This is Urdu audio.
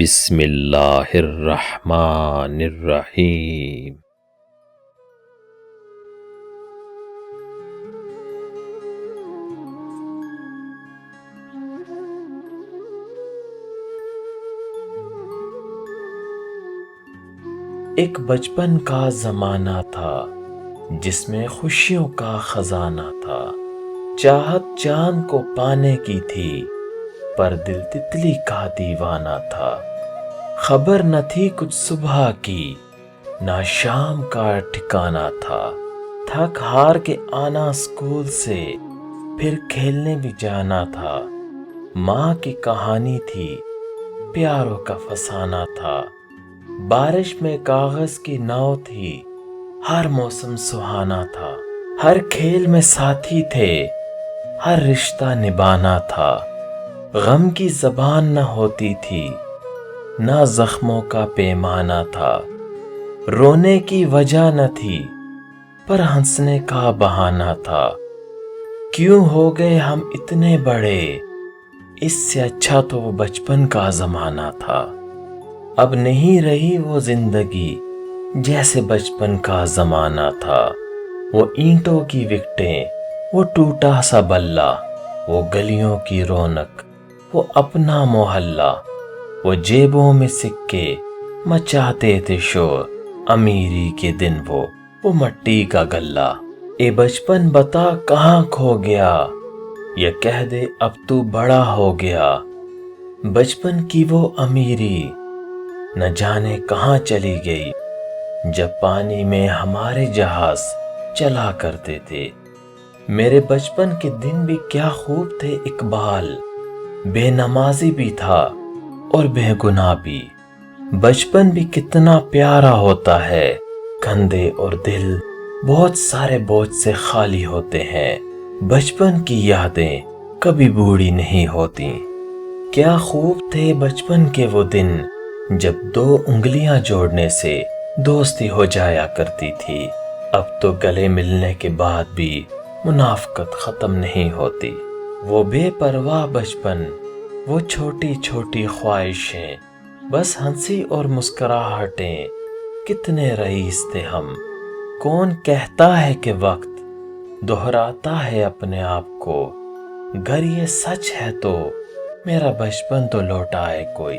بسم اللہ الرحمن الرحیم۔ ایک بچپن کا زمانہ تھا جس میں خوشیوں کا خزانہ تھا۔ چاہت چاند کو پانے کی تھی پر دل تتلی کا دیوانہ تھا۔ خبر نہ تھی کچھ صبح کی، نہ شام کا ٹھکانہ تھا۔ تھک ہار کے آنا اسکول سے، پھر کھیلنے بھی جانا تھا۔ ماں کی کہانی تھی، پیاروں کا فسانہ تھا۔ بارش میں کاغذ کی ناؤ تھی، ہر موسم سہانا تھا۔ ہر کھیل میں ساتھی تھے، ہر رشتہ نبھانا تھا۔ غم کی زبان نہ ہوتی تھی، نہ زخموں کا پیمانہ تھا۔ رونے کی وجہ نہ تھی، پر ہنسنے کا بہانہ تھا۔ کیوں ہو گئے ہم اتنے بڑے، اس سے اچھا تو وہ بچپن کا زمانہ تھا۔ اب نہیں رہی وہ زندگی جیسے بچپن کا زمانہ تھا۔ وہ اینٹوں کی وکٹیں، وہ ٹوٹا سا بلہ، وہ گلیوں کی رونق، وہ اپنا محلہ۔ وہ جیبوں میں سکے مچاتے تھے شور، امیری کے دن وہ مٹی کا گلہ۔ اے بچپن بتا کہاں کھو گیا، یا کہہ دے اب تو بڑا ہو گیا۔ بچپن کی وہ امیری نہ جانے کہاں چلی گئی، جب پانی میں ہمارے جہاز چلا کرتے تھے۔ میرے بچپن کے دن بھی کیا خوب تھے اقبال، بے نمازی بھی تھا اور بے گناہ بھی۔ بچپن بھی کتنا پیارا ہوتا ہے، کندھے اور دل بہت سارے بوجھ سے خالی ہوتے ہیں۔ بچپن کی یادیں کبھی بوڑھی نہیں ہوتی۔ کیا خوب تھے بچپن کے وہ دن، جب دو انگلیاں جوڑنے سے دوستی ہو جایا کرتی تھی۔ اب تو گلے ملنے کے بعد بھی منافقت ختم نہیں ہوتی۔ وہ بے پرواہ بچپن، وہ چھوٹی چھوٹی خواہشیں، بس ہنسی اور مسکراہٹیں۔ کتنے رئیس تھے ہم، کون کہتا ہے کہ وقت دہراتا ہے اپنے آپ کو۔ گر یہ سچ ہے تو میرا بچپن تو لوٹائے کوئی۔